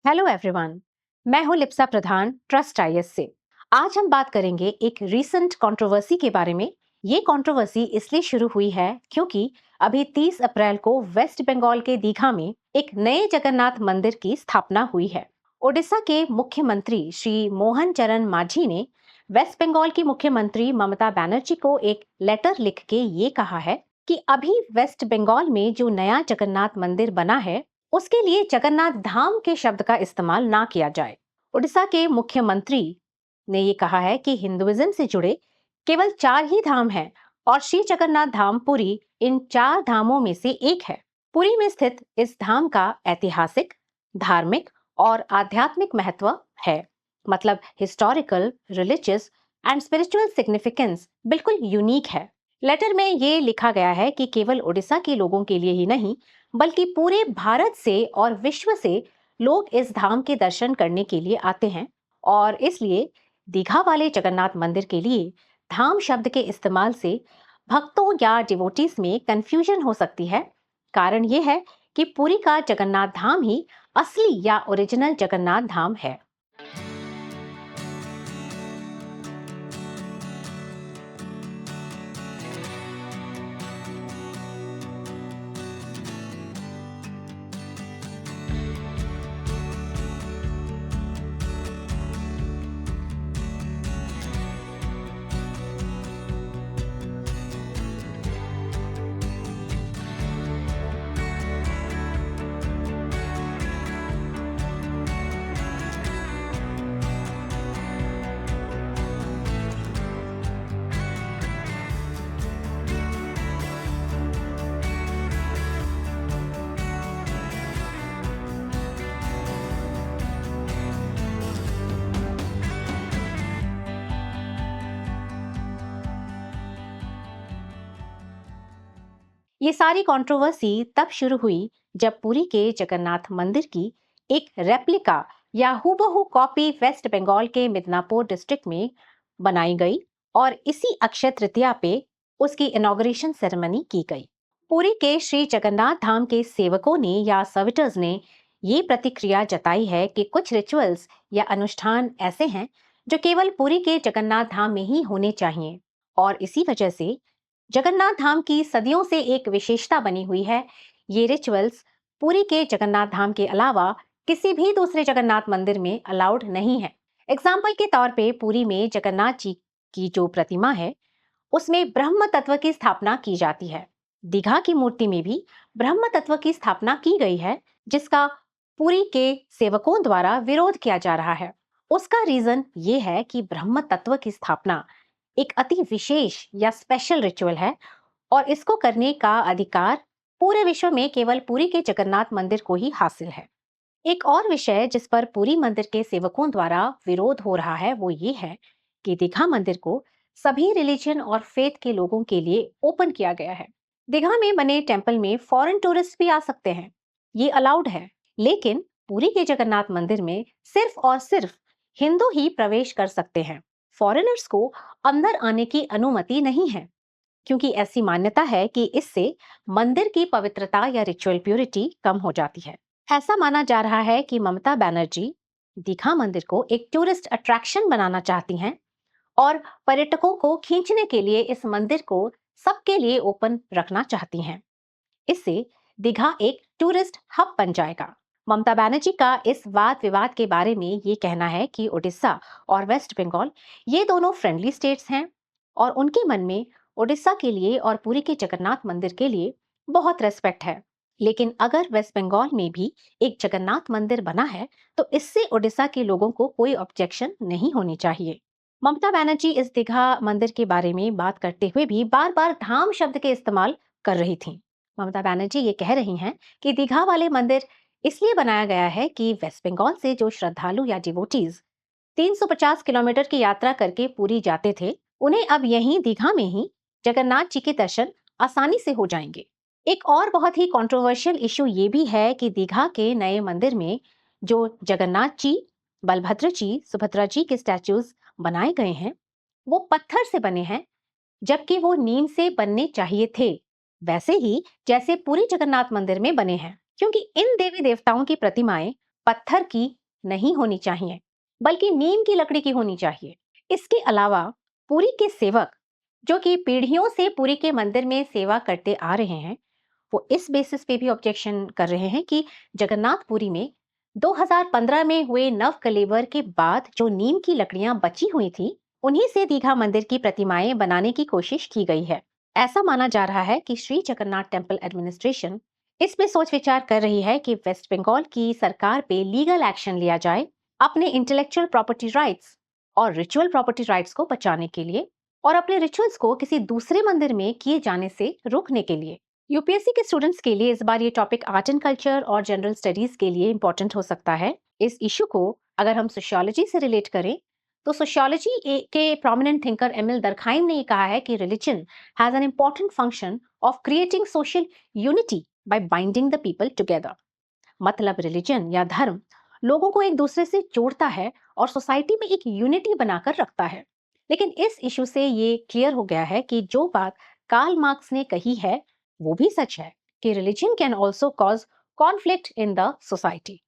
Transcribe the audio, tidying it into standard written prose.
Hello everyone, मैं हूं लिप्सा प्रधान, trust IS से। आज हम बात करेंगे एक रीसेंट कंट्रोवर्सी के बारे में। ये कंट्रोवर्सी इसलिए शुरू हुई है क्योंकि अभी 30 अप्रैल को वेस्ट बंगाल के दीघा में एक नए जगन्नाथ मंदिर की स्थापना हुई है। ओडिशा के मुख्यमंत्री श्री मोहन चरण मांझी ने वेस्ट बंगाल की मुख्यमंत्री ममता बनर्जी को एक लेटर लिख के ये कहा है कि अभी वेस्ट बंगाल में जो नया जगन्नाथ मंदिर बना है उसके लिए जगन्नाथ धाम के शब्द का इस्तेमाल ना किया जाए। उड़ीसा के मुख्यमंत्री ने ये कहा है कि हिंदुइज्म से जुड़े केवल 4 ही धाम हैं और श्री जगन्नाथ धाम पुरी इन 4 धामों में से एक है। पुरी में स्थित इस धाम का ऐतिहासिक, धार्मिक और आध्यात्मिक महत्व है। मतलब historical, religious and spiritual significance बिल्कुल यूनिक है। लेटर में ये लिखा गया है कि केवल उड़ीसा के लोगों के लिए ही नहीं बल्कि पूरे भारत से और विश्व से लोग इस धाम के दर्शन करने के लिए आते हैं और इसलिए दीघा वाले जगन्नाथ मंदिर के लिए धाम शब्द के इस्तेमाल से भक्तों या डिवोटीज में कंफ्यूजन हो सकती है। कारण यह है कि पुरी का जगन्नाथ धाम ही असली या ओरिजिनल जगन्नाथ धाम है। ये सारी कंट्रोवर्सी तब शुरू हुई जब पुरी के जगन्नाथ मंदिर की एक रेप्लिका या हूबहू कॉपी वेस्ट बंगाल के मिदनापुर डिस्ट्रिक्ट में बनाई गई और इसी अक्षय तृतीया पे उसकी इनॉग्रेशन सेरेमनी की गई। पुरी के श्री जगन्नाथ धाम के सेवकों ने या सर्विटर्स ने ये प्रतिक्रिया जताई है कि कुछ रिचुअल्स या अनुष्ठान ऐसे हैं जो केवल पुरी के जगन्नाथ धाम में ही होने चाहिए और इसी वजह से जगन्नाथ धाम की सदियों से एक विशेषता बनी हुई है। ये रिचुअल्स पुरी के जगन्नाथ धाम के अलावा किसी भी दूसरे जगन्नाथ मंदिर में अलाउड नहीं है। एग्जाम्पल के तौर पे पुरी में जगन्नाथ जी की जो प्रतिमा है उसमें ब्रह्म तत्व की स्थापना की जाती है। दीघा की मूर्ति में भी ब्रह्म तत्व की स्थापना की गई है जिसका पुरी के सेवकों द्वारा विरोध किया जा रहा है। उसका रीजन ये है कि ब्रह्म तत्व की स्थापना एक अति विशेष या स्पेशल रिचुअल है और इसको करने का अधिकार पूरे विश्व में केवल पुरी के जगन्नाथ मंदिर को ही हासिल है। एक और विषय जिस पर पुरी मंदिर के सेवकों द्वारा विरोध हो रहा है वो ये है कि दीघा मंदिर को सभी रिलीजन और फेथ के लोगों के लिए ओपन किया गया है। दीघा में बने टेंपल में फॉरेन टूरिस्ट भी आ सकते हैं, ये अलाउड है, लेकिन पुरी के जगन्नाथ मंदिर में सिर्फ और सिर्फ हिंदू ही प्रवेश कर सकते हैं। फॉरेनर्स को अंदर आने की अनुमति नहीं है क्योंकि ऐसी मान्यता है कि इससे मंदिर की पवित्रता या रिचुअल प्योरिटी कम हो जाती है। ऐसा माना जा रहा है कि ममता बनर्जी दीघा मंदिर को एक टूरिस्ट अट्रैक्शन बनाना चाहती हैं और पर्यटकों को खींचने के लिए इस मंदिर को सबके लिए ओपन रखना चाहती हैं। इससे दीघा एक टूरिस्ट हब बन जाएगा। ममता बनर्जी का इस वाद विवाद के बारे में ये कहना है कि उड़ीसा और वेस्ट बंगाल ये दोनों फ्रेंडली स्टेट्स हैं और उनके मन में उड़ीसा के लिए और पुरी के जगन्नाथ मंदिर के लिए बहुत रेस्पेक्ट है। लेकिन अगर वेस्ट बंगाल में भी एक जगन्नाथ मंदिर बना है तो इससे उड़ीसा के लोगों को कोई ऑब्जेक्शन नहीं होनी चाहिए। ममता बनर्जी इस दीघा मंदिर के बारे में बात करते हुए भी बार बार धाम शब्द के इस्तेमाल कर रही थी। ममता बनर्जी ये कह रही हैं कि दीघा वाले मंदिर इसलिए बनाया गया है कि वेस्ट बंगाल से जो श्रद्धालु या डिवोटीज 350 किलोमीटर की यात्रा करके पुरी जाते थे उन्हें अब यहीं दीघा में ही जगन्नाथ जी के दर्शन आसानी से हो जाएंगे। एक और बहुत ही कंट्रोवर्शियल इशू ये भी है कि दीघा के नए मंदिर में जो जगन्नाथ जी, बलभद्र जी, सुभद्रा जी के स्टैचूज बनाए गए हैं वो पत्थर से बने हैं जबकि वो नीम से बनने चाहिए थे, वैसे ही जैसे पूरी जगन्नाथ मंदिर में बने हैं। क्योंकि इन देवी देवताओं की प्रतिमाएं पत्थर की नहीं होनी चाहिए, बल्कि नीम की लकड़ी की होनी चाहिए। इसके अलावा पुरी के सेवक, जो कि पीढ़ियों से पुरी के मंदिर में सेवा करते आ रहे हैं, वो इस बेसिस पे भी ऑब्जेक्शन कर रहे हैं कि जगन्नाथपुरी में 2015 में हुए नव कलेवर के बाद जो नीम की लकड़ियां बची हुई थी, उन्हीं से दीघा मंदिर की प्रतिमाएं बनाने की कोशिश की गई है। ऐसा माना जा रहा है कि श्री जगन्नाथ टेम्पल एडमिनिस्ट्रेशन इस पे सोच विचार कर रही है कि वेस्ट बंगाल की सरकार पे लीगल एक्शन लिया जाए अपने इंटेलेक्चुअल प्रॉपर्टी राइट्स और रिचुअल प्रॉपर्टी राइट्स को बचाने के लिए, और अपने रिचुअल्स को किसी दूसरे मंदिर में किए जाने से रोकने के लिए। यूपीएससी के स्टूडेंट्स के लिए इस बार ये टॉपिक आर्ट एंड कल्चर और जनरल स्टडीज के लिए इंपॉर्टेंट हो सकता है। इस इशू को अगर हम सोशियोलॉजी से रिलेट करें, तो सोशियोलॉजी के प्रोमिनेंट थिंकर एमिल दरखाइम ने कहा है कि religion has an important function of creating social unity bye binding the people together. मतलब रिलीजन या धर्म लोगों को एक दूसरे से जोड़ता है और सोसाइटी में एक यूनिटी बनाकर रखता है। लेकिन इस इशू से ये क्लियर हो गया है कि जो बात कार्ल मार्क्स ने कही है वो भी सच है, कि religion can also cause conflict in the society.